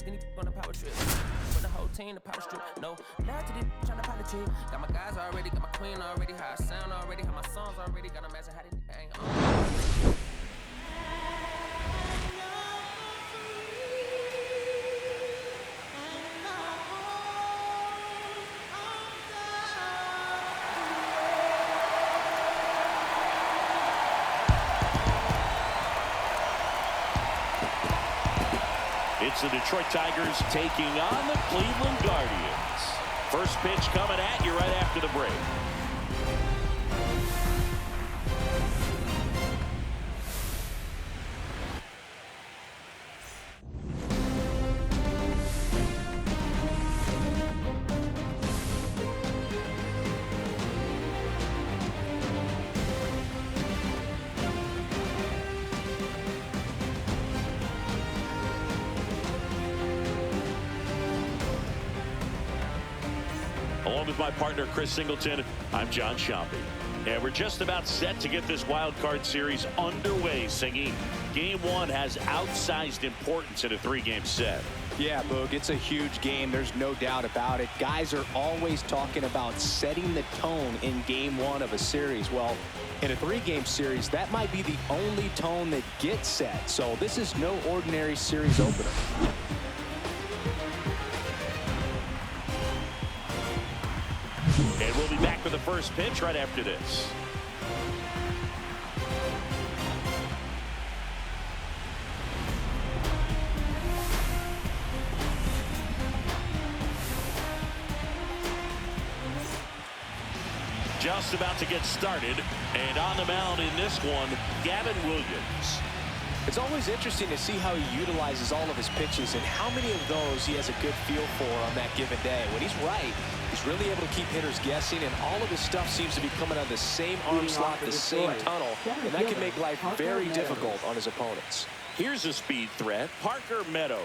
Skinny on the power trip. Put the whole team the power strip. No, now to this trying to politic. Got my guys already, got my queen already, how I sound already, how my songs already. Gotta imagine how they ain't on. It's the Detroit Tigers taking on the Cleveland Guardians. First pitch coming at you right after the break. Along with my partner, Chris Singleton, I'm John Sciambi. And we're just about set to get this wild card series underway, Singy. Game one has outsized importance in a three-game set. Yeah, Boog, it's a huge game. There's no doubt about it. Guys are always talking about setting the tone in game one of a series. Well, in a three-game series, that might be the only tone that gets set. So this is no ordinary series opener. And we'll be back with the first pitch right after this. Just about to get started, and on the mound in this one, Gavin Williams. It's always interesting to see how he utilizes all of his pitches and how many of those he has a good feel for on that given day. When he's right, he's really able to keep hitters guessing, and all of his stuff seems to be coming out of the same arm slot, the same tunnel, and that can make life very difficult on his opponents. Here's a speed threat, Parker Meadows.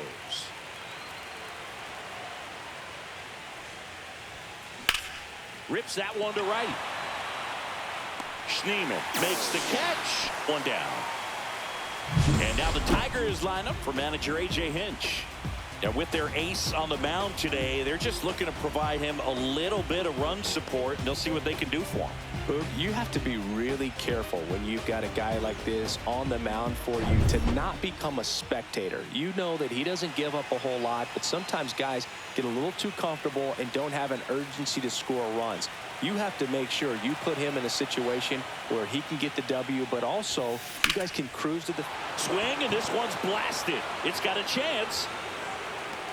Rips that one to right. Schneemann makes the catch. One down. And now the Tigers line up for manager A.J. Hinch. Now with their ace on the mound today, they're just looking to provide him a little bit of run support, and they'll see what they can do for him. Boog, you have to be really careful when you've got a guy like this on the mound for you to not become a spectator. You know that he doesn't give up a whole lot, but sometimes guys get a little too comfortable and don't have an urgency to score runs. You have to make sure you put him in a situation where he can get the W, but also you guys can cruise to the swing, and this one's blasted. It's got a chance,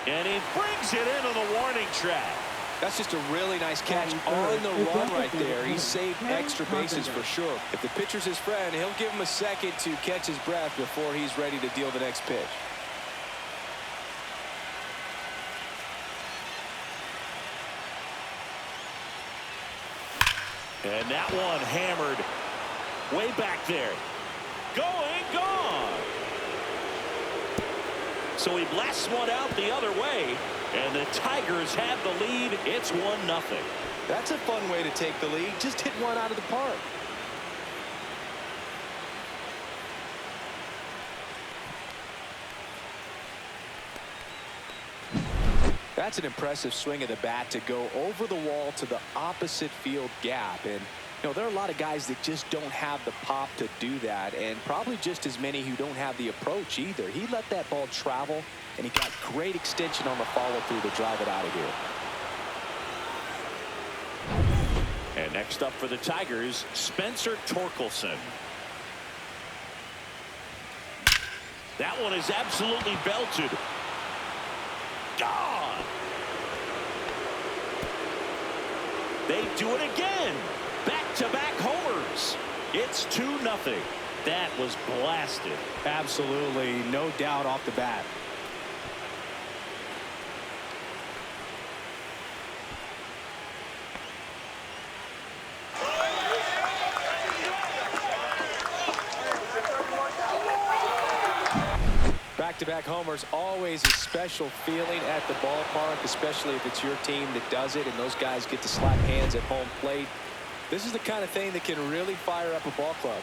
and he brings it into the warning track. That's just a really nice catch on the run right there. He saved extra bases for sure. If the pitcher's his friend, he'll give him a second to catch his breath before he's ready to deal the next pitch. And that one hammered way back there. Going, gone. So he blasts one out the other way, and the Tigers have the lead. It's 1-0. That's a fun way to take the lead. Just hit one out of the park. That's an impressive swing of the bat to go over the wall to the opposite field gap. And, you know, there are a lot of guys that just don't have the pop to do that, and probably just as many who don't have the approach either. He let that ball travel, and he got great extension on the follow-through to drive it out of here. And next up for the Tigers, Spencer Torkelson. That one is absolutely belted. Gone. They do it again. Back-to-back homers. It's 2-0. That was blasted. Absolutely, no doubt off the bat. Back-to-back homers, always a special feeling at the ballpark, especially if it's your team that does it and those guys get to slap hands at home plate. This is the kind of thing that can really fire up a ball club.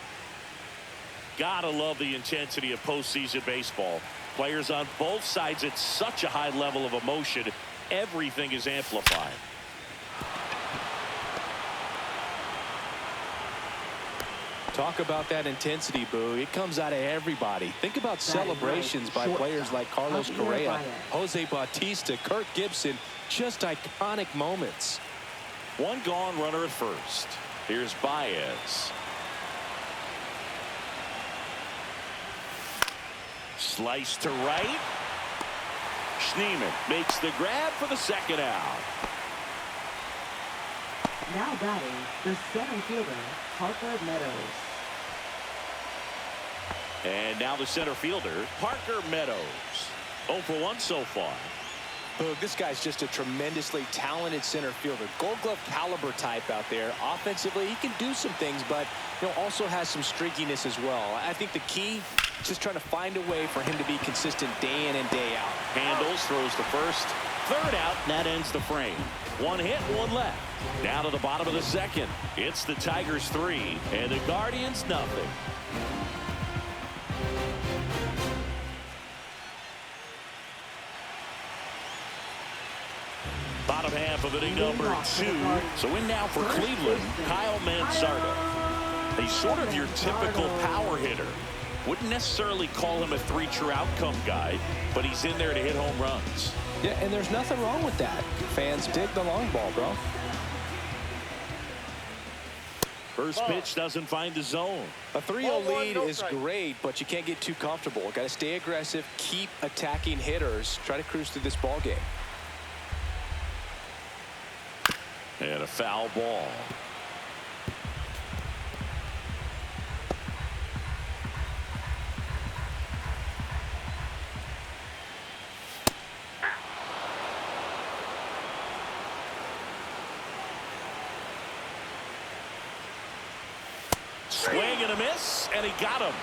Gotta love the intensity of postseason baseball. Players on both sides at such a high level of emotion. Everything is amplified. Talk about that intensity, Boo. It comes out of everybody. Think about celebrations by players like Carlos Correa, Jose Bautista, Kirk Gibson. Just iconic moments. One gone, runner at first. Here's Baez. Slice to right. Schneemann makes the grab for the second out. Now batting, the center fielder, Parker Meadows. And now the center fielder, Parker Meadows. 0 for 1 so far. Boog, this guy's just a tremendously talented center fielder. Gold Glove caliber type out there. Offensively, he can do some things, but also has some streakiness as well. I think the key, just trying to find a way for him to be consistent day in and day out. Handles, throws to first. Third out, and that ends the frame. One hit, one left. Down to the bottom of the second. It's the Tigers 3 and the Guardians nothing. Bottom half of inning number 2. So in now for Cleveland, Kyle Mansardo. He's sort of your typical power hitter. Wouldn't necessarily call him a 3-true outcome guy, but he's in there to hit home runs. Yeah, and there's nothing wrong with that. Fans dig the long ball, bro. First pitch doesn't find the zone. A 3-0 lead is great, but you can't get too comfortable. Got to stay aggressive, keep attacking hitters, try to cruise through this ball game. And a foul ball. Swing and a miss, and he got him.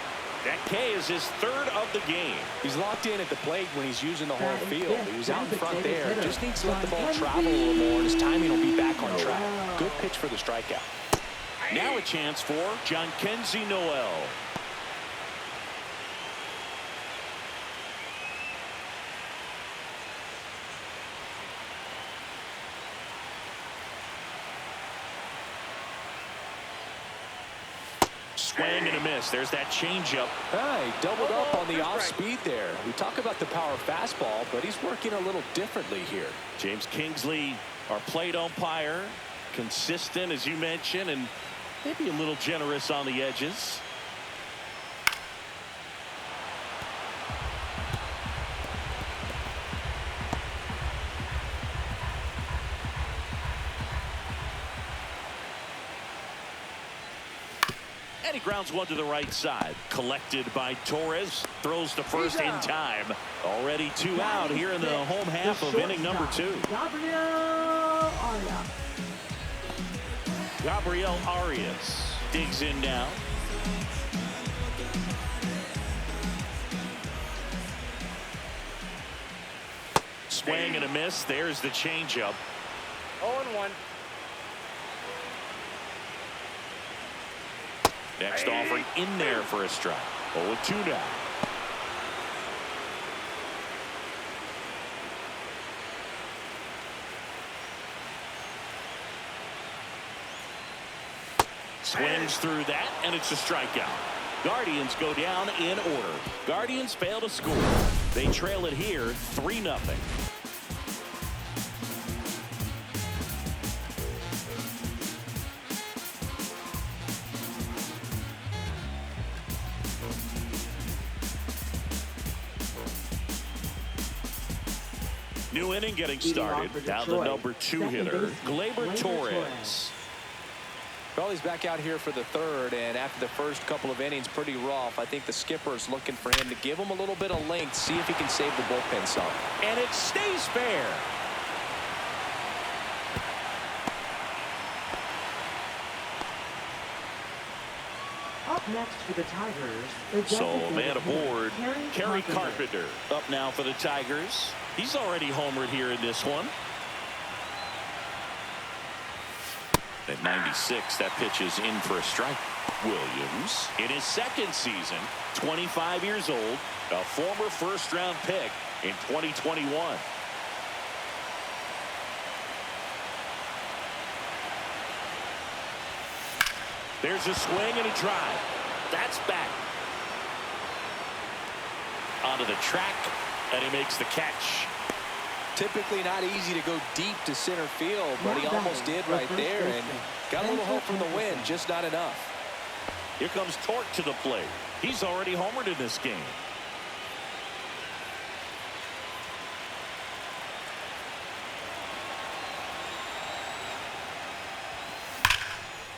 That K is his 3rd of the game. He's locked in at the plate when he's using the whole field. He was out in front there. Just needs to let the ball travel a little more, and his timing will be back on track. Good pitch for the strikeout. Now a chance for Jhonkensy Noel. Swing and a miss. There's that changeup. Hey, doubled up on the off speed there. We talk about the power fastball, but he's working a little differently here. James Kingsley, our plate umpire, consistent as you mentioned, and maybe a little generous on the edges. And he grounds one to the right side. Collected by Torres. Throws to first in time. Already 2 out here in the home half of inning number 2. Gabriel Arias digs in now. Swing and a miss. There's the changeup. 0-1. Next offering in there for a strike. 0-2 now. Swings through that, and it's a strikeout. Guardians go down in order. Guardians fail to score. They trail it here 3-0. New inning getting started. Now the number 2 hitter, Gleyber Torres. Well, he's back out here for the 3rd, and after the first couple of innings, pretty rough. I think the skipper's looking for him to give him a little bit of length, see if he can save the bullpen some. And it stays fair. Up next for the Tigers, So man aboard, Kerry Carpenter. Up now for the Tigers. He's already homered here in this one. At 96, that pitch is in for a strike. Williams, in his second season, 25 years old, a former first-round pick in 2021. There's a swing and a drive. That's back. Onto the track, and he makes the catch. Typically not easy to go deep to center field, but he almost did right there and got a little hope from the win, just not enough. Here comes Torque to the plate. He's already homered in this game.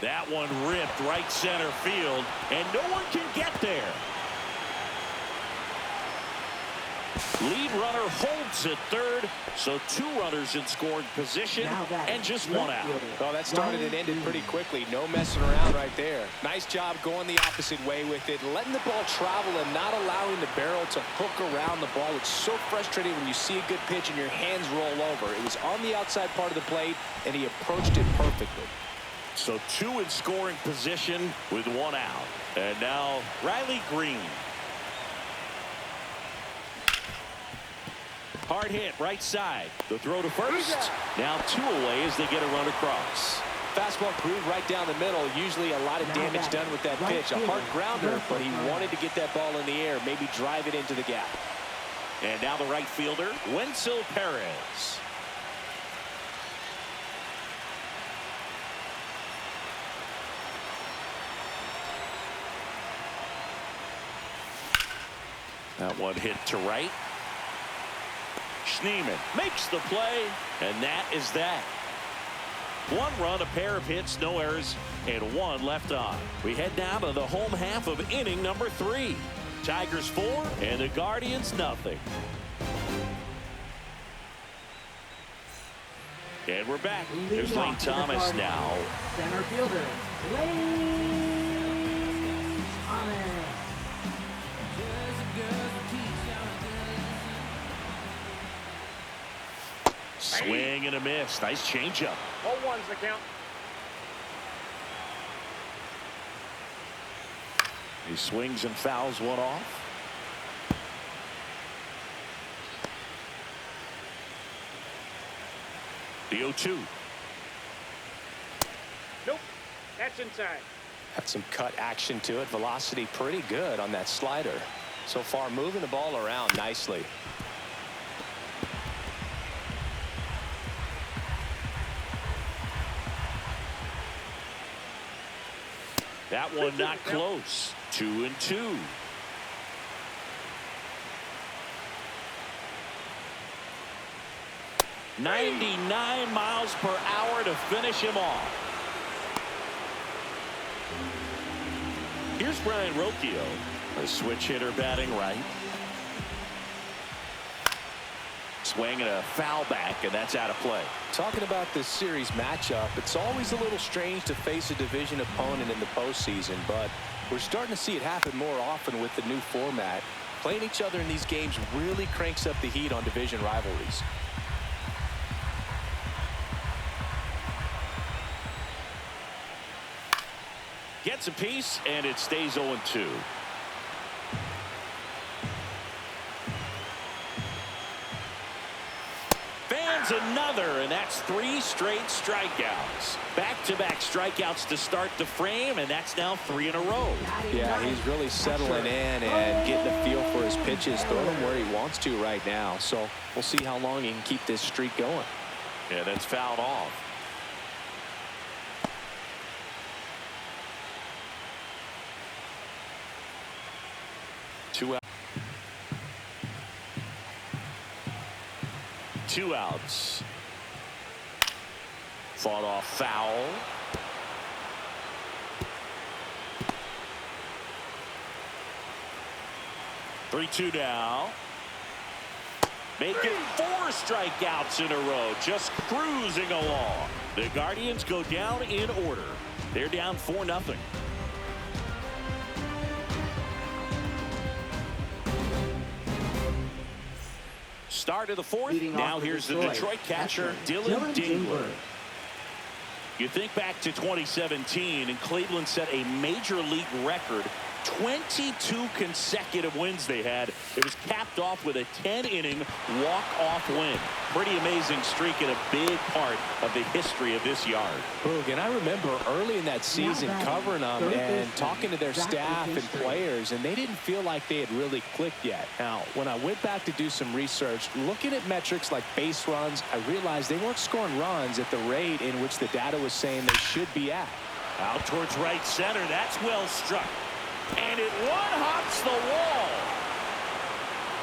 That one ripped right center field, and no one can get there. Lead runner holds at third, so 2 runners in scoring position and just 1 out. Well, that started and ended pretty quickly. No messing around right there. Nice job going the opposite way with it, letting the ball travel and not allowing the barrel to hook around the ball. It's so frustrating when you see a good pitch and your hands roll over. It was on the outside part of the plate, and he approached it perfectly. So 2 in scoring position with 1 out. And now Riley Green. Hard hit right side. The throw to first. Now 2 away as they get a run across. Fastball groove right down the middle. Usually a lot of damage done with that pitch. A hard grounder, but he wanted to get that ball in the air, maybe drive it into the gap. And now the right fielder, Wenzel Perez. That one hit to right. Schneeman makes the play, and that is that. 1 run, a pair of hits, no errors, and 1 left on. We head down to the home half of inning number 3. Tigers 4 and the Guardians nothing. And we're back. There's Lane Thomas now. Center fielder, Lane Thomas. Swing and a miss. Nice changeup. 0-1's the count. He swings and fouls one off. The 0-2. Nope. That's inside. Had some cut action to it. Velocity pretty good on that slider. So far moving the ball around nicely. That one not close. 2-2. .99 miles per hour to finish him off. Here's Brian Rocchio, a switch hitter batting right. Swing and a foul back, and that's out of play. Talking about this series matchup, it's always a little strange to face a division opponent in the postseason, but we're starting to see it happen more often with the new format. Playing each other in these games really cranks up the heat on division rivalries. Gets a piece, and it stays 0-2. Fans another, and that's 3 straight strikeouts. Back-to-back strikeouts to start the frame, and that's now 3 in a row. Yeah, he's really settling in and getting a feel for his pitches, throwing them where he wants to right now. So we'll see how long he can keep this streak going. Yeah, that's fouled off. Two outs. Fought off foul. Three-two now. Making 4 strikeouts in a row. Just cruising along. The Guardians go down in order. They're down 4-0. Start of the 4th. Now here's the Detroit catcher, Dylan Dingler. You think back to 2017, and Cleveland set a major league record. 22 consecutive wins they had. It was capped off with a 10-inning walk-off win. Pretty amazing streak and a big part of the history of this yard. Boog, and I remember early in that season covering them and talking to their staff and players, and they didn't feel like they had really clicked yet. Now, when I went back to do some research, looking at metrics like base runs, I realized they weren't scoring runs at the rate in which the data was saying they should be at. Out towards right center. That's well struck. And it one-hops the wall.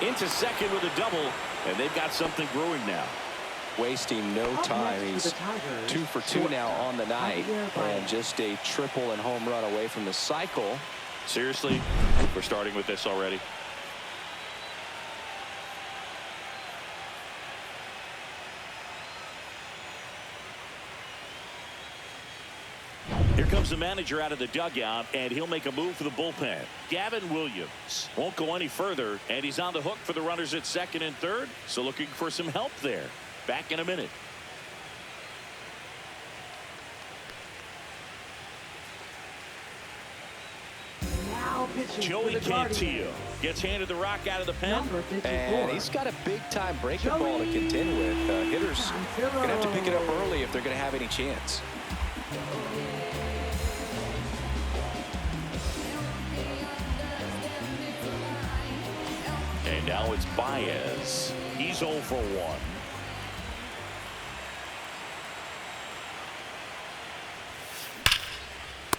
Into second with a double, and they've got something brewing now. Wasting no time. He's 2 for 2 now on the night, and just a triple and home run away from the cycle. Seriously, we're starting with this already. Here comes the manager out of the dugout, and he'll make a move for the bullpen. Gavin Williams won't go any further, and he's on the hook for the runners at second and third, so looking for some help there. Back in a minute. Joey Cantillo gets handed the rock out of the pen. And he's got a big-time breaking ball to contend with. Hitters going to have to pick it up early if they're going to have any chance. And now it's Baez. He's 0 for 1.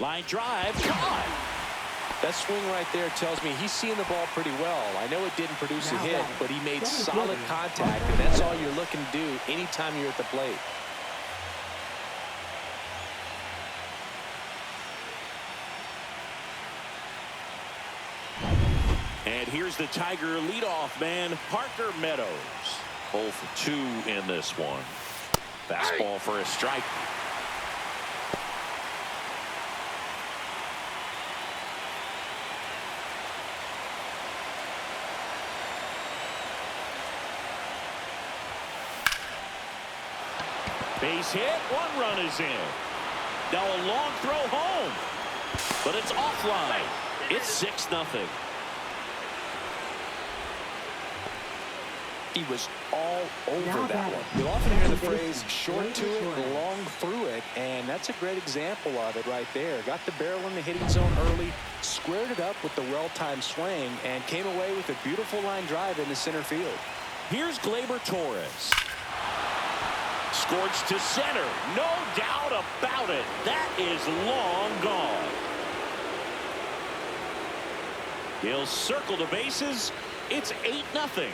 Line drive, gone. That swing right there tells me he's seeing the ball pretty well. I know it didn't produce a hit, but he made solid contact, and that's all you're looking to do anytime you're at the plate. And here's the Tiger leadoff man, Parker Meadows. 0 for 2 in this one. Fastball for a strike. Base hit, 1 run is in. Now a long throw home, but it's offline. It's 6-0. He was all over that one. You'll often hear the phrase short to it, long through it, and that's a great example of it right there. Got the barrel in the hitting zone early, squared it up with the well-timed swing, and came away with a beautiful line drive in the center field. Here's Gleyber Torres. Scorched to center. No doubt about it. That is long gone. He'll circle the bases. It's 8-0.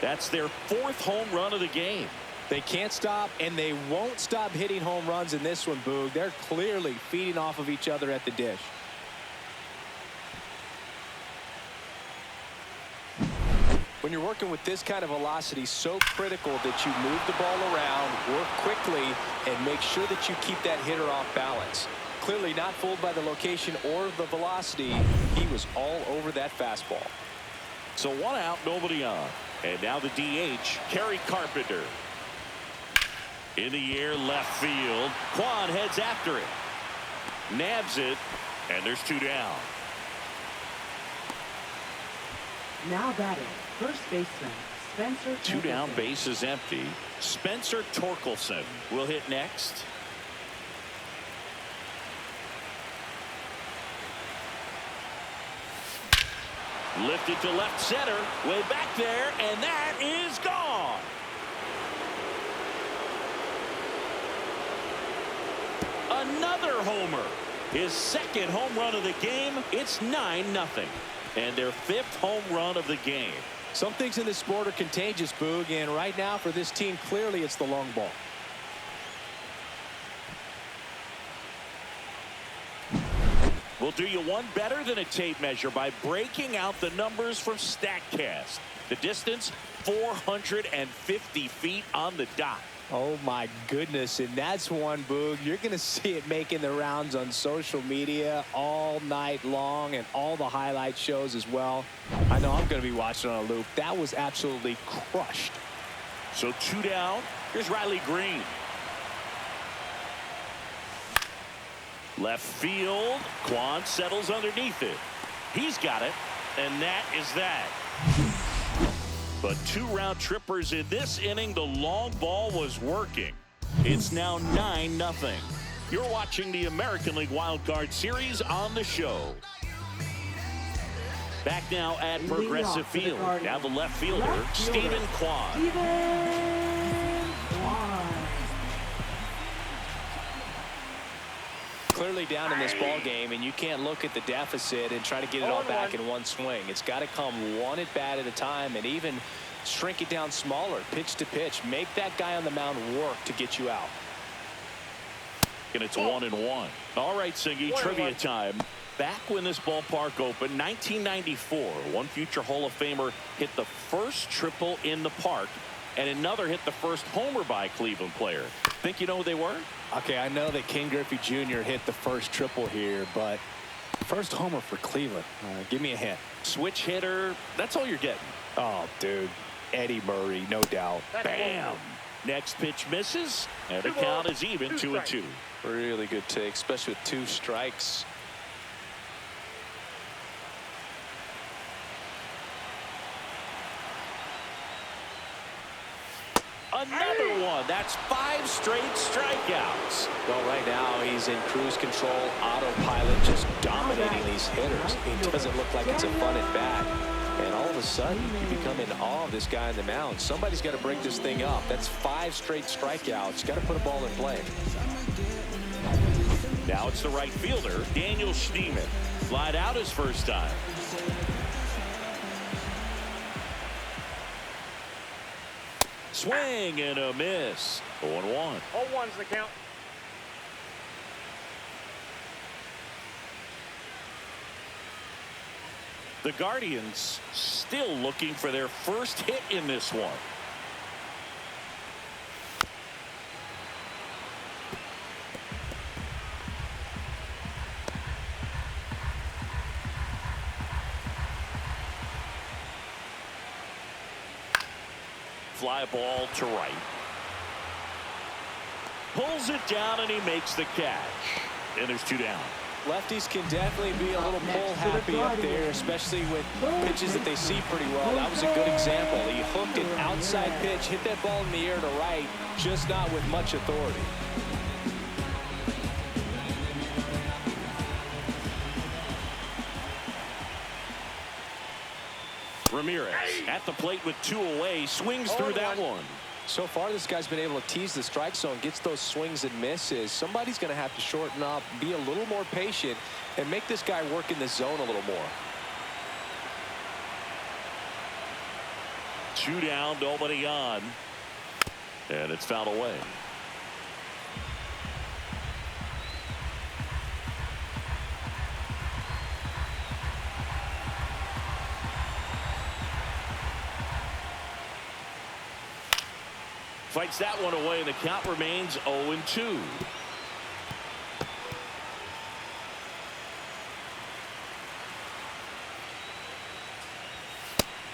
That's their 4th home run of the game. They can't stop, and they won't stop hitting home runs in this one, Boog. They're clearly feeding off of each other at the dish. When you're working with this kind of velocity, so critical that you move the ball around, work quickly, and make sure that you keep that hitter off balance. Clearly not fooled by the location or the velocity. He was all over that fastball. So 1 out, nobody on. And now the DH, Kerry Carpenter. In the air, left field. Quan heads after it. Nabs it, and there's 2 down. Now batting, first baseman, Spencer. 2 down, base is empty. Spencer Torkelson will hit next. Lifted to left center, way back there, and that is gone. Another homer. His 2nd home run of the game. It's 9-0. And their 5th home run of the game. Some things in this sport are contagious, Boog, and right now for this team, clearly it's the long ball. We'll do you one better than a tape measure by breaking out the numbers from StatCast. The distance, 450 feet on the dot. Oh, my goodness. And that's one, Boog. You're going to see it making the rounds on social media all night long and all the highlight shows as well. I know I'm going to be watching on a loop. That was absolutely crushed. So 2 down. Here's Riley Green. Left field. Quan settles underneath it. He's got it, and that is that. But 2 round trippers in this inning. The long ball was working. It's now 9-0. You're watching the American League Wild Card Series on the show. Back now at Progressive Field. Now the left fielder, Stephen Kwan. Clearly down in this ball game, and you can't look at the deficit and try to get it all back in one swing. It's got to come one at bat at a time, and even shrink it down smaller, pitch to pitch. Make that guy on the mound work to get you out. And it's 1-1. All right, Singy, trivia time. Back when this ballpark opened, 1994, one future Hall of Famer hit the first triple in the park, and another hit the first homer by a Cleveland player. Think you know who they were? Okay, I know that King Griffey Jr. hit the first triple here, but first homer for Cleveland. Give me a hint. Switch hitter. That's all you're getting. Oh, dude. Eddie Murray, no doubt. Bam. Next pitch misses, and the count is even 2-2. Really good take, especially with 2 strikes. Another one. That's 5 straight strikeouts. Well, right now he's in cruise control, autopilot, just dominating these hitters. He doesn't look like it's a fun at bat. And all of a sudden, you become in awe of this guy on the mound. Somebody's got to break this thing up. That's 5 straight strikeouts. Got to put a ball in play. Now it's the right fielder, Daniel Schneemann. Flied out his first time. Swing and a miss. 0-1. 0-1's the count. The Guardians still looking for their first hit in this one. Fly ball to right. Pulls it down and he makes the catch. And there's 2 down. Lefties can definitely be a little pull happy up there, especially with pitches that they see pretty well. That was a good example. He hooked an outside pitch, hit that ball in the air to right, just not with much authority. Ramirez at the plate with 2 away, swings through that one. So far, this guy's been able to tease the strike zone, gets those swings and misses. Somebody's going to have to shorten up, be a little more patient, and make this guy work in the zone a little more. 2 down, nobody on. And it's fouled away. Fights that one away, and the count remains 0-2.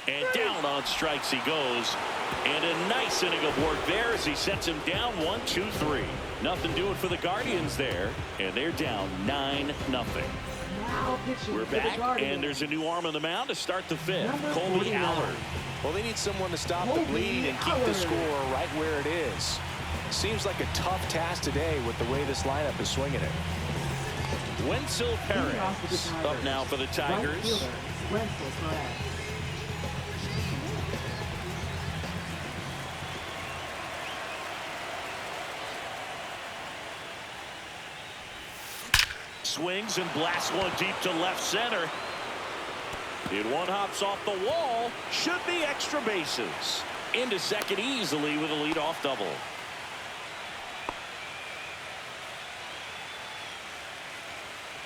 And down on strikes he goes. And a nice inning of work there as he sets him down 1-2-3. Nothing doing for the Guardians there. And they're down 9-0. We're back, and there's a new arm on the mound to start the 5th. Colby Allard. Well, they need someone to stop the bleeding and keep the score right where it is. Seems like a tough task today with the way this lineup is swinging it. Wenzel Perez up now for the Tigers. Swings and blasts one deep to left center. And one hops off the wall. Should be extra bases. Into second easily with a leadoff double.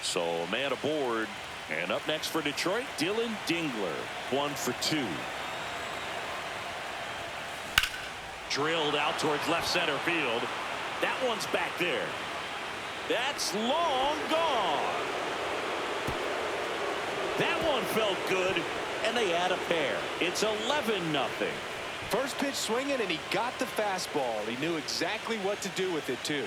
So a man aboard. And up next for Detroit, Dylan Dingler. 1 for 2. Drilled out towards left center field. That one's back there. That's long gone. That one felt good, and they add a pair. It's 11-0. First pitch swinging, and he got the fastball. He knew exactly what to do with it, too.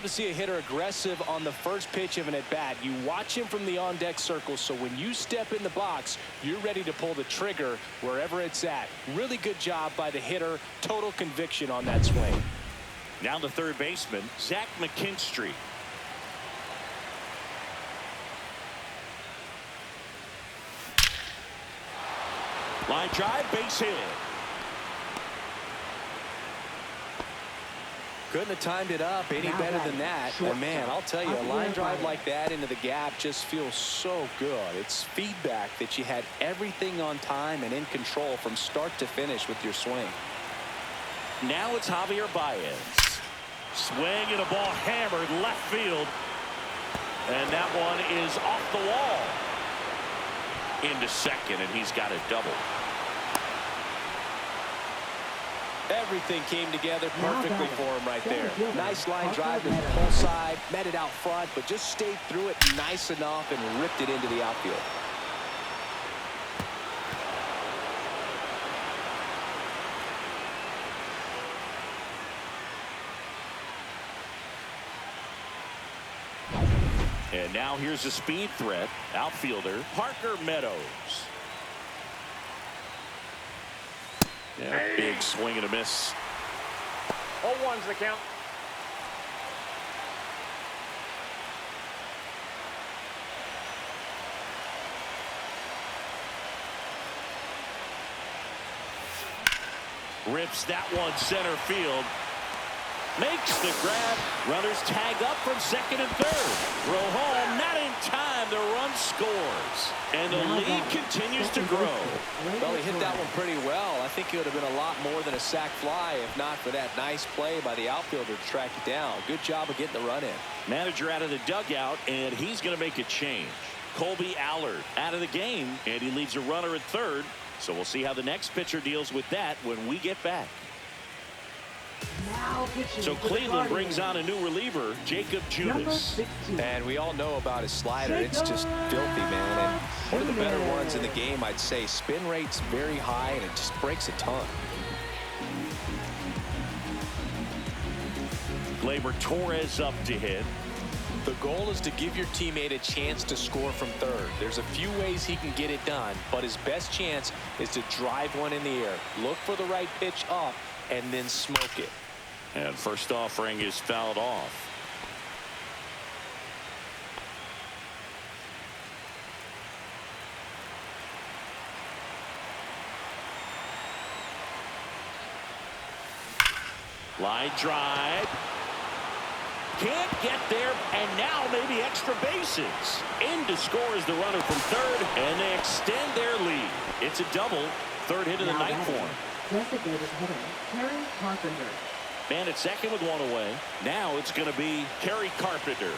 to see a hitter aggressive on the first pitch of an at-bat. You watch him from the on-deck circle, so when you step in the box, you're ready to pull the trigger wherever it's at. Really good job by the hitter. Total conviction on that swing. Now the third baseman, Zach McKinstry. Line drive, base hit. Couldn't have timed it up any better than that. And man, I'll tell you, a line drive like that into the gap just feels so good. It's feedback that you had everything on time and in control from start to finish with your swing. Now it's Javier Baez. Swing and a ball hammered left field. And that one is off the wall. Into second, and he's got a double. Everything came together perfectly for him right there. Nice line drive to the pull side, met it out front, but just stayed through it nice enough and ripped it into the outfield. And now here's a speed threat, outfielder Parker Meadows. Yeah, big swing and a miss. 0-1's the count. Rips that one center field. Makes the grab. Runners tag up from second and third. Throw home, not in time. The run scores. And the lead continues to grow. Well, he hit that one pretty well. I think it would have been a lot more than a sac fly if not for that nice play by the outfielder to track it down. Good job of getting the run in. Manager out of the dugout, and he's going to make a change. Colby Allard out of the game, and he leaves a runner at third. So we'll see how the next pitcher deals with that when we get back. So Cleveland brings on a new reliever, Jacob Judas. And we all know about his slider. It's just filthy, man. And one of the better ones in the game, I'd say. Spin rate's very high, and it just breaks a ton. Gleyber Torres up to hit. The goal is to give your teammate a chance to score from third. There's a few ways he can get it done, but his best chance is to drive one in the air. Look for the right pitch up and then smoke it. And first offering is fouled off. Line drive. Can't get there, and now maybe extra bases. In to score is the runner from third, and they extend their lead. It's a double. Third hit of the night for him. Designated hitter, Kerry Carpenter. Man at second with one away. Now it's going to be Kerry Carpenter.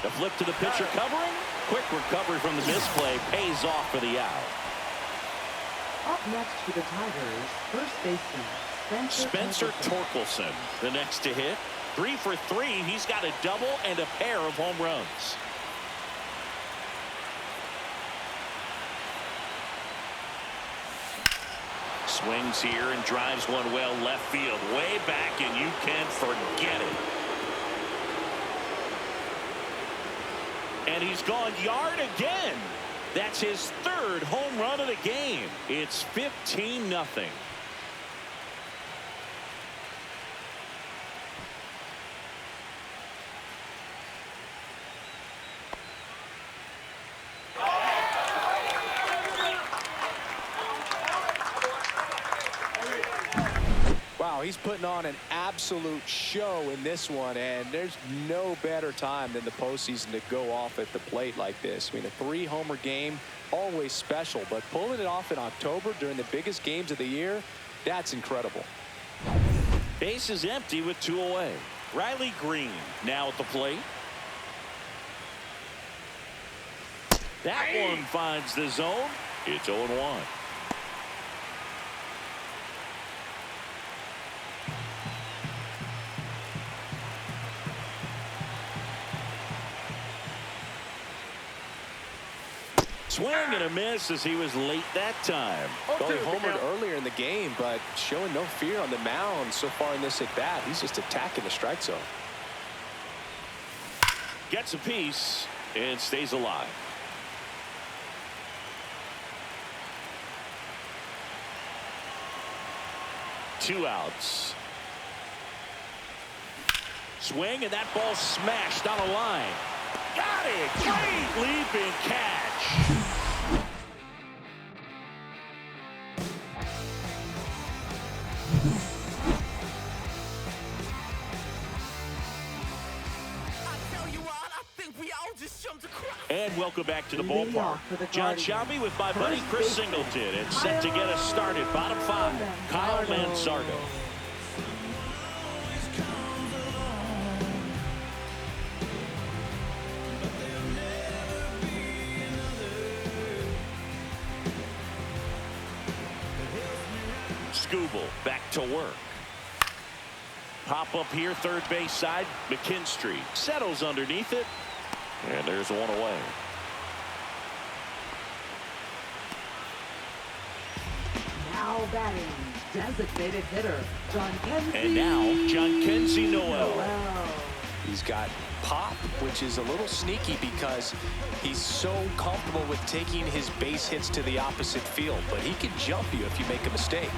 The flip to the pitcher covering. Quick recovery from the misplay. Pays off for the out. Up next for the Tigers, first baseman Spencer Torkelson, the next to hit. 3 for 3. He's got a double and a pair of home runs. Swings here and drives one well left field. Way back, and you can forget it. And he's gone yard again. That's his third home run of the game. It's 15-0. Wow, he's putting on an absolute show in this one, and there's no better time than the postseason to go off at the plate like this. I mean, a 3-homer game, always special, but pulling it off in October during the biggest games of the year, that's incredible. Base is empty with 2 away. Riley Green now at the plate. That one finds the zone. It's 0-1. Swing and a miss as he was late that time. Well, he homered earlier in the game, but showing no fear on the mound so far in this at-bat. He's just attacking the strike zone. Gets a piece and stays alive. Two outs. Swing, and that ball smashed on a line. Got it! Great leaping catch. And welcome back to the ballpark. John Shelby with my buddy Chris Singleton, and set to get us started. Bottom five, Kyle Mansardo. Scooble back to work. Pop up here, third base side. McKinstry settles underneath it. And there's one away. Now batting, designated hitter, John Kenzie. And now, John Kenzie Noel. He's got pop, which is a little sneaky because he's so comfortable with taking his base hits to the opposite field. But he can jump you if you make a mistake.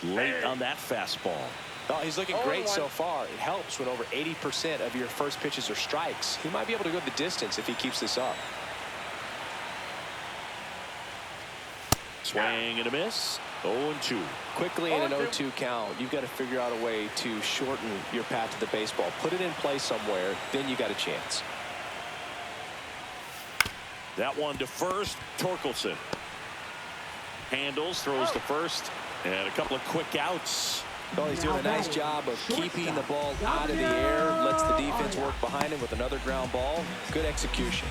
Late on that fastball. Oh, he's looking great so far. It helps when over 80% of your first pitches are strikes. He might be able to go the distance if he keeps this up. Swing and a miss. 0-2. Quickly in an 0-2 count, you've got to figure out a way to shorten your path to the baseball. Put it in play somewhere, then you got a chance. That one to first. Torkelson handles, throws to first, and a couple of quick outs. Well, he's doing a nice job of keeping the ball out of the air, lets the defense work behind him with another ground ball. Good execution.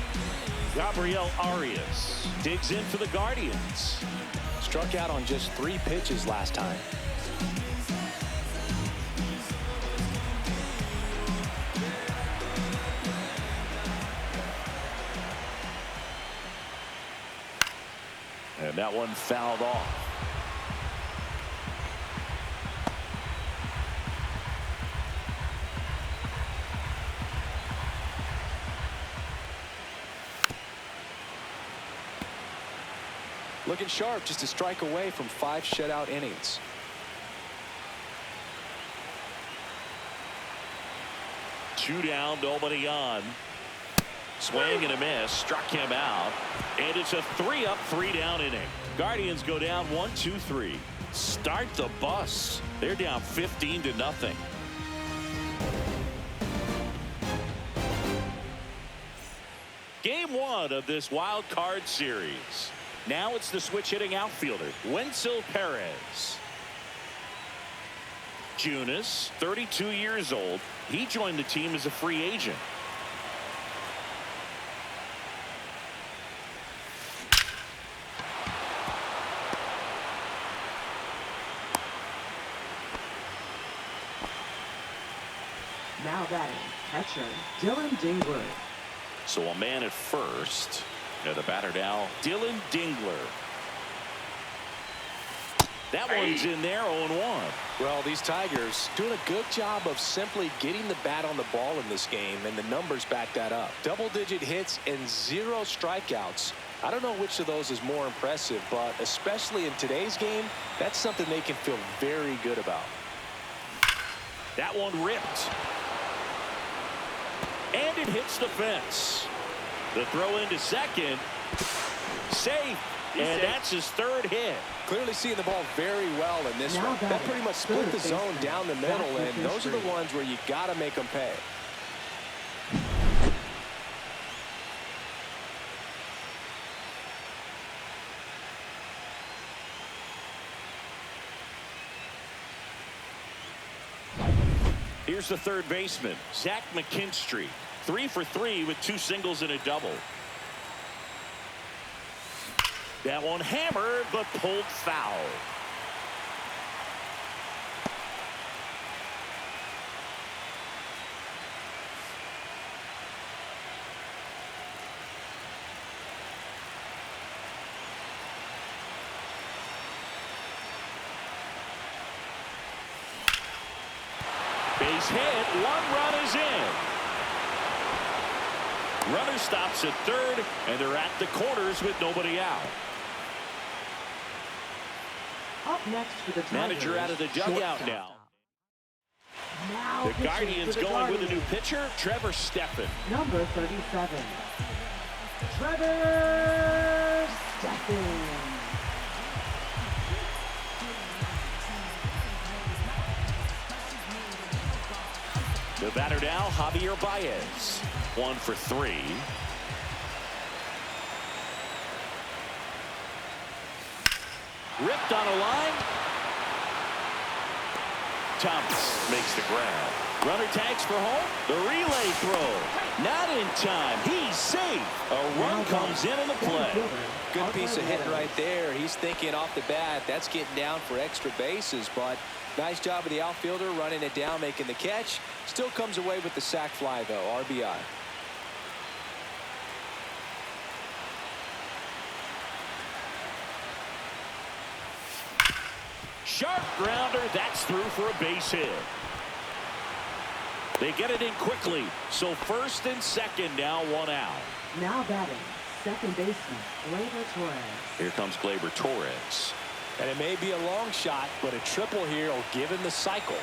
Gabriel Arias digs in for the Guardians. Struck out on just 3 pitches last time. And that one fouled off. Looking sharp, just a strike away from 5 shutout innings. Two down, nobody on. Swing and a miss, struck him out. And it's a 3-up, 3-down inning. Guardians go down 1-2-3. Start the bus. They're down 15-0. Game 1 of this wild card series. Now it's the switch hitting outfielder, Wenzel Perez. Junis, 32 years old. He joined the team as a free agent. Now batting, catcher, Dylan Dingler. So a man at first. Now the batter now, Dylan Dingler. That one's in there, 0-1. Well, these Tigers doing a good job of simply getting the bat on the ball in this game, and the numbers back that up. Double-digit hits and 0 strikeouts. I don't know which of those is more impressive, but especially in today's game, that's something they can feel very good about. That one ripped. And it hits the fence. The throw into second. Safe. And that's his 3rd hit. Clearly seeing the ball very well in this one. That pretty much split the zone down the middle, and those are the ones where you got to make them pay. Here's the third baseman, Zach McKinstry. 3 for 3 with 2 singles and a double. That one hammered, but pulled foul. Base hit. One run is in. Runner stops at third, and they're at the corners with nobody out. Up next for the Tigers. Manager out of the dugout shortstop. now. Now The pitching Guardians for the going with a new Guardians. pitcher, Trevor Steffen. Number 37. Trevor Steffen. The batter now, Javier Baez. 1 for 3. Ripped on a line. Thomas makes the grab. Runner tags for home. The relay throw. Not in time. He's safe. A run comes in the play. Good piece of hitting right there. He's thinking off the bat, that's getting down for extra bases, but nice job of the outfielder running it down, making the catch. Still comes away with the sac fly, though. RBI. Sharp grounder. That's through for a base hit. They get it in quickly. So first and second, now 1 out. Now batting, second baseman, Gleyber Torres. Here comes Gleyber Torres. And it may be a long shot, but a triple here will give him the cycle.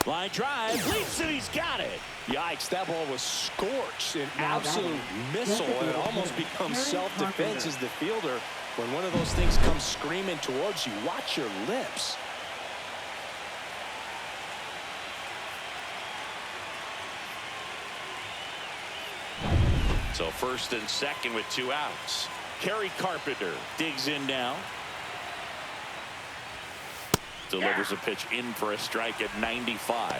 Line drive. Leaps and he's got it. Yikes, that ball was scorched. An absolute missile, and it almost becomes self-defense as the fielder. When one of those things comes screaming towards you, watch your lips. So first and second with 2 outs. Kerry Carpenter digs in now. Delivers a pitch in for a strike at 95.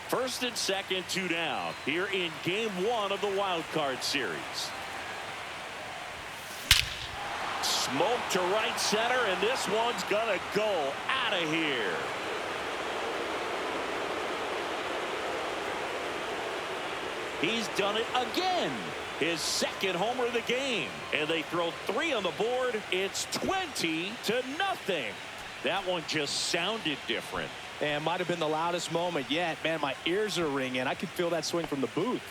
First and second, 2 down here in game 1 of the wild card series. Smoke to right center, and this one's gonna go out of here. He's done it again. His second homer of the game. And they throw 3 on the board. It's 20-0. That one just sounded different. And might have been the loudest moment yet. Man, my ears are ringing. I could feel that swing from the booth.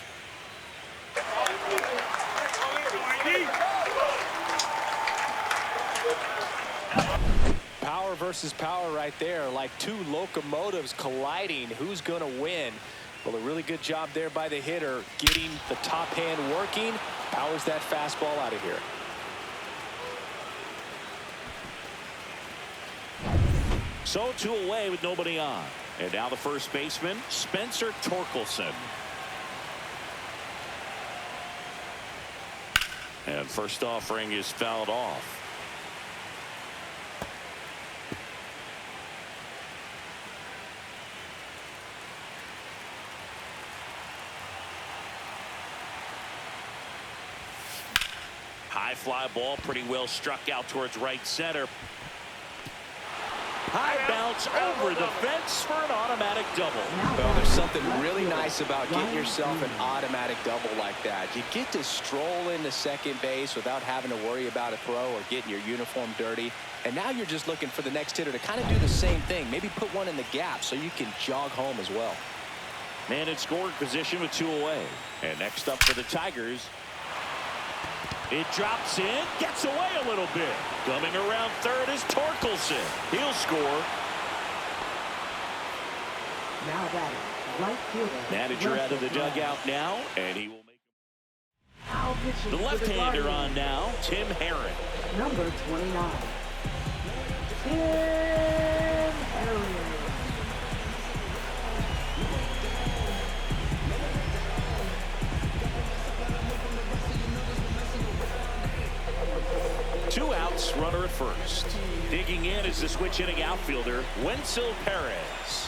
Power versus power right there. Like 2 locomotives colliding. Who's going to win? Well, a really good job there by the hitter, getting the top hand working. Powers that fastball out of here. So 2 away with nobody on. And now the first baseman, Spencer Torkelson. And first offering is fouled off. High fly ball, pretty well struck out towards right center. High bounce over the fence for an automatic double. Well, there's something really nice about getting yourself an automatic double like that. You get to stroll into second base without having to worry about a throw or getting your uniform dirty. And now you're just looking for the next hitter to kind of do the same thing. Maybe put one in the gap so you can jog home as well. Man in scoring position with 2 away. And next up for the Tigers, it drops in, gets away a little bit. Coming around third is Torkelson. He'll score. Now batting, right fielder. Manager out of the dugout now, and he will make Now pitching the for left-hander Guardians. on now, Tim Herron. Number 29. Tim Herron. Two outs, runner at first. Digging in is the switch hitting outfielder, Wenzel Perez.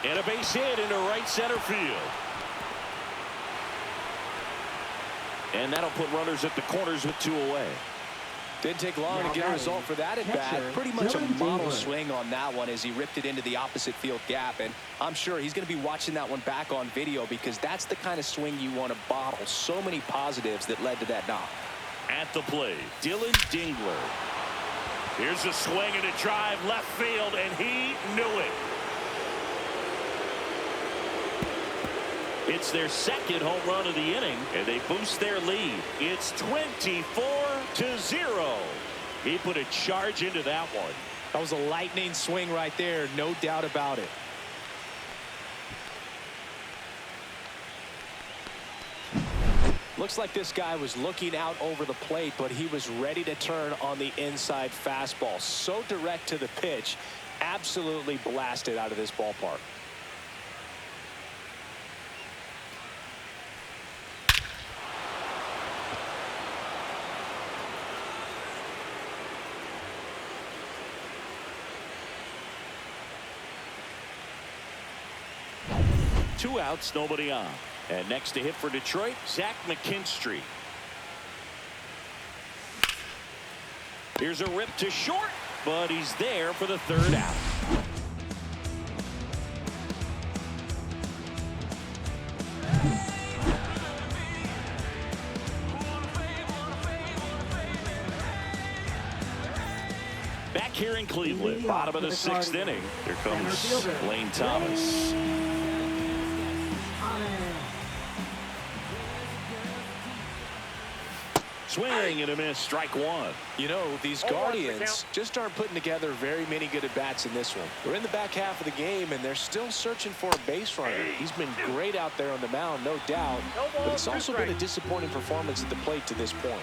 And a base hit into right center field. And that'll put runners at the corners with 2 away. Didn't take long to get a result for that at bat. Pretty much a model swing on that one as he ripped it into the opposite field gap. And I'm sure he's going to be watching that one back on video because that's the kind of swing you want to bottle. So many positives that led to that knock. At the plate, Dylan Dingler. Here's a swing and a drive left field, and he knew it. It's their second home run of the inning, and they boost their lead. It's 24-0. He put a charge into that one. That was a lightning swing right there, no doubt about it. Looks like this guy was looking out over the plate, but he was ready to turn on the inside fastball. So direct to the pitch, absolutely blasted out of this ballpark. Two outs, nobody on. And next to hit for Detroit, Zach McKinstry. Here's a rip to short, but he's there for the third out. Back here in Cleveland, bottom of the sixth inning. Here comes Lane Thomas. Swing and a miss, strike one. You know, these Guardians just aren't putting together very many good at-bats in this one. We're in the back half of the game, and they're still searching for a base runner. He's been great out there on the mound, no doubt, but it's also been a disappointing performance at the plate to this point.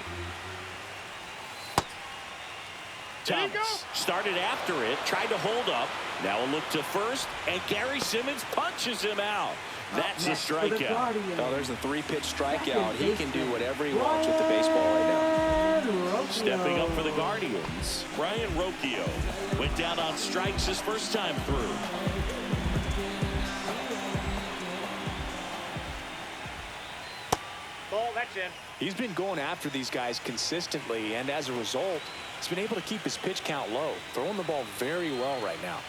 Thomas started after it, tried to hold up. Now a look to first, and Gary Simmons punches him out. That's a strikeout. Oh, there's a 3-pitch strikeout. He can do whatever he wants with the baseball right now. Stepping up for the Guardians, Brian Rocchio went down on strikes his first time through. Ball, that's in. He's been going after these guys consistently, and as a result, he's been able to keep his pitch count low, throwing the ball very well right now.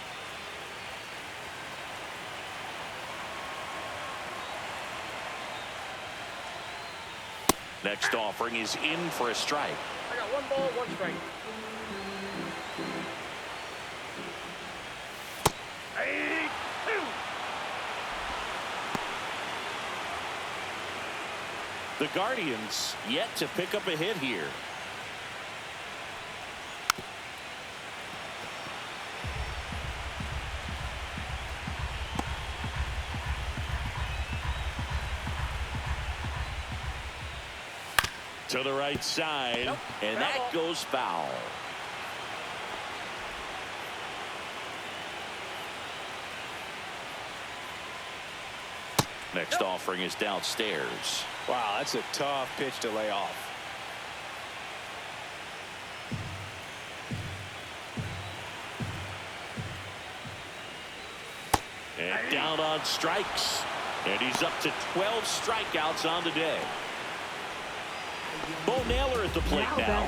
Next offering is in for a strike. I got 1 ball, 1 strike. The Guardians yet to pick up a hit here. To the right side, and that goes foul. Next offering is downstairs. Wow, that's a tough pitch to lay off. And down on strikes. And he's up to 12 strikeouts on the day. Bo Naylor at the plate now.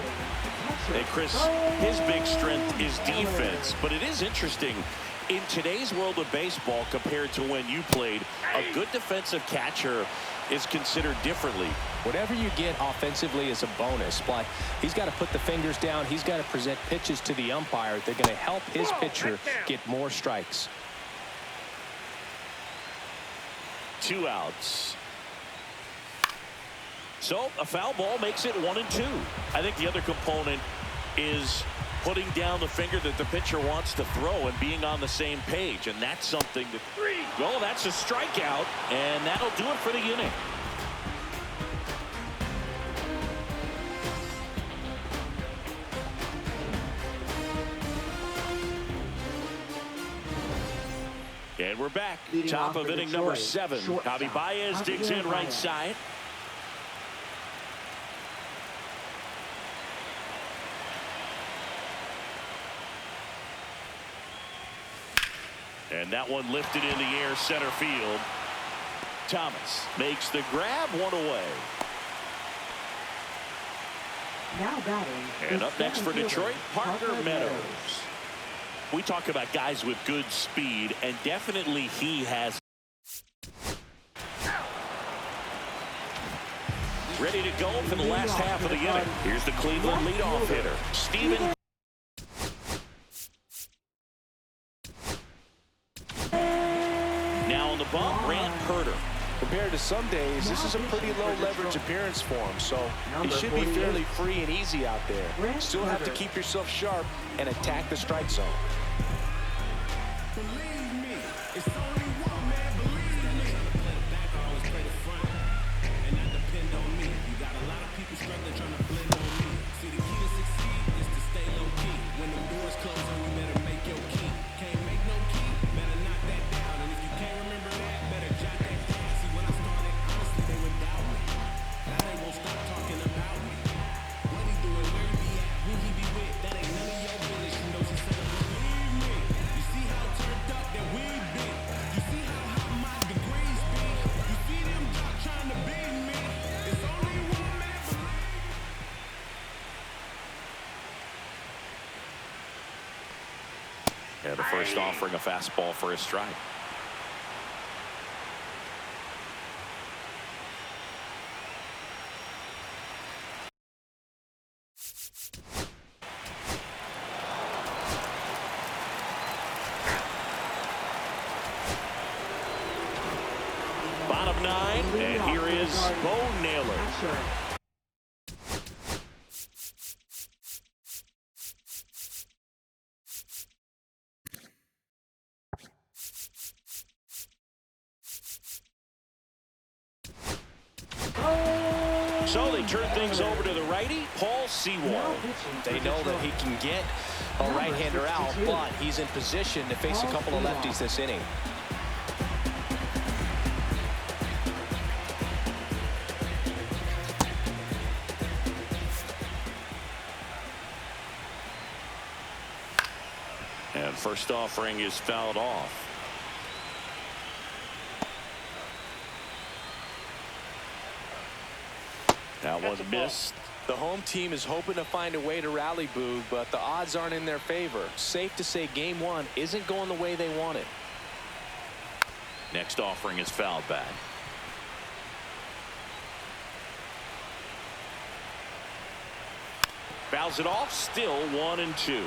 Hey, Chris, his big strength is defense, but it is interesting. In today's world of baseball compared to when you played, a good defensive catcher is considered differently. Whatever you get offensively is a bonus, but he's got to put the fingers down. He's got to present pitches to the umpire. They're going to help his pitcher get more strikes. 2 outs. So a foul ball makes it 1-2. I think the other component is putting down the finger that the pitcher wants to throw and being on the same page, and that's something that that's a strikeout, and that'll do it for the inning. And we're back. Top of inning number 7. Javi Baez digs in right side. And that one lifted in the air center field. Thomas makes the grab, 1 away. Now batting. And the up next for second Detroit, fielder, Parker Meadows. We talk about guys with good speed, and definitely he has. Ready to go for the last half of the inning. Here's the Cleveland leadoff hitter, Steven. Now on the bump, Grant Herter. Compared to some days, this is a pretty low leverage appearance for him, so he should be fairly free and easy out there. Still have to keep yourself sharp and attack the strike zone. Believe me, it's only one man, believe me. Play the back, I always play the front. And that depend on me. You got a lot of people struggling trying to blend on me. See, the key to succeed is to stay low key. When the doors close on you, better make your key. Can't make no key, better knock that down. And if you can't remember that, better jot that down. See, when I started, honestly, they would doubt me. Now they won't stop talking about me. What he doing, where he be at, who he be with, that ain't none of your business. You know she said, believe me. You see how turned up that we be. You see how high my degrees be. You see them jock trying to beat me. It's only one man, believe. And the first offering a fastball for a strike. Bottom nine, and here is Bo Naylor. Asher. So they turn things over to the righty, Paul Sewald. They know that he can get a right-hander out, but he's in position to face a couple of lefties this inning. And first offering is fouled off. That one missed. The home team is hoping to find a way to rally Boog, but the odds aren't in their favor. Safe to say game one isn't going the way they want it. Next offering is fouled back. Fouls it off, still 1-2.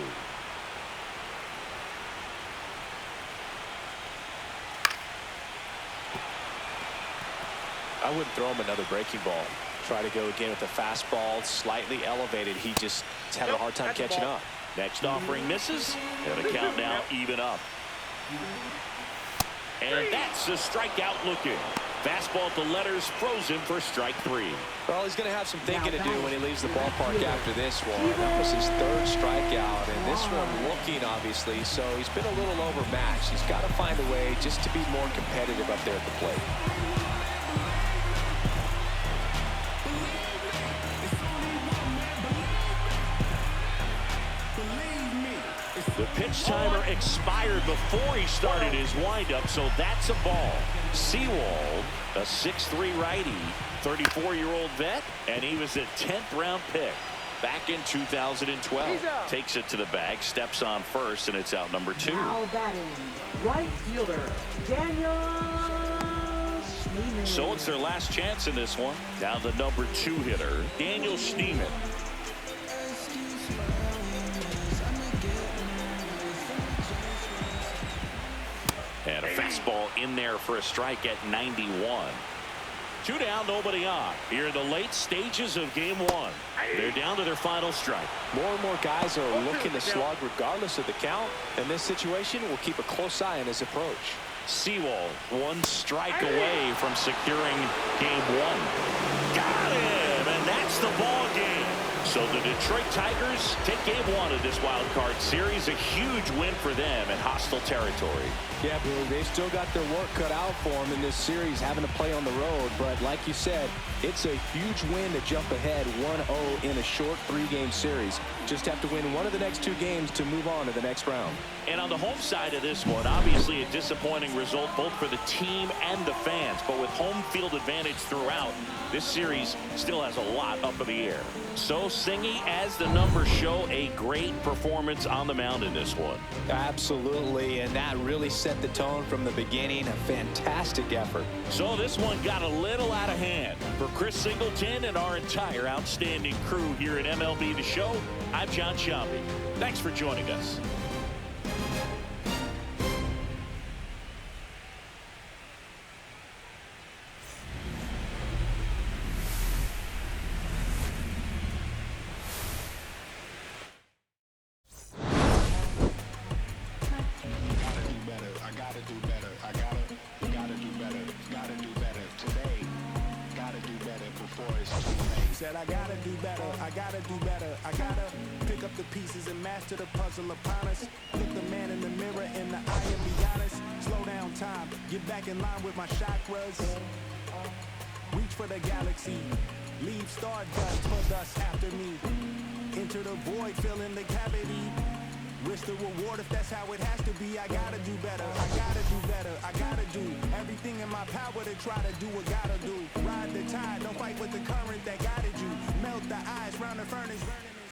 I wouldn't throw him another breaking ball. Try to go again with the fastball, slightly elevated. He just is having a hard time catching up. Next offering misses, and the count now even up. And that's a strikeout looking. Fastball at the letters, frozen for strike 3. Well, he's going to have some thinking to do when he leaves the ballpark after this one. That was his third strikeout, and this one looking, obviously, so he's been a little overmatched. He's got to find a way just to be more competitive up there at the plate. The pitch timer expired before he started his windup, so that's a ball. Sewald, a 6'3" righty, 34-year-old vet, and he was a 10th round pick back in 2012. Takes it to the bag, steps on first, and it's out number 2. Now batting, right fielder, Daniel Schneeman. So it's their last chance in this one. Now the number 2 hitter, Daniel Schneeman. And a fastball in there for a strike at 91. 2 down, nobody on. Here in the late stages of game 1. They're down to their final strike. More and more guys are looking to slug regardless of the count. In this situation, we'll keep a close eye on his approach. Sewald, 1 strike away from securing game 1. Got him, and that's the ball game. So the Detroit Tigers take game 1 of this wild card series. A huge win for them in hostile territory. Yeah, Billy, they've still got their work cut out for them in this series, having to play on the road. But like you said, it's a huge win to jump ahead 1-0 in a short 3-game series. Just have to win one of the next 2 games to move on to the next round. And on the home side of this one, obviously a disappointing result both for the team and the fans. But with home field advantage throughout, this series still has a lot up in the air. So, Singy, as the numbers show, a great performance on the mound in this one. Absolutely, and that really set the tone from the beginning. A fantastic effort. So this one got a little out of hand. For Chris Singleton and our entire outstanding crew here at MLB The Show, I'm John Sciambi. Thanks for joining us. Said I gotta do better, I gotta do better, I gotta pick up the pieces and master the puzzle upon us. Look the man in the mirror in the eye and be honest. Slow down time, get back in line with my chakras. Reach for the galaxy, leave stardust for dust after me. Enter the void, fill in the cavity. Risk the reward if that's how it has to be. I gotta do better, I gotta do better, I gotta do everything in my power to try to do what gotta do. Ride the tide, don't fight with the current that guided you. Melt the ice round the furnace.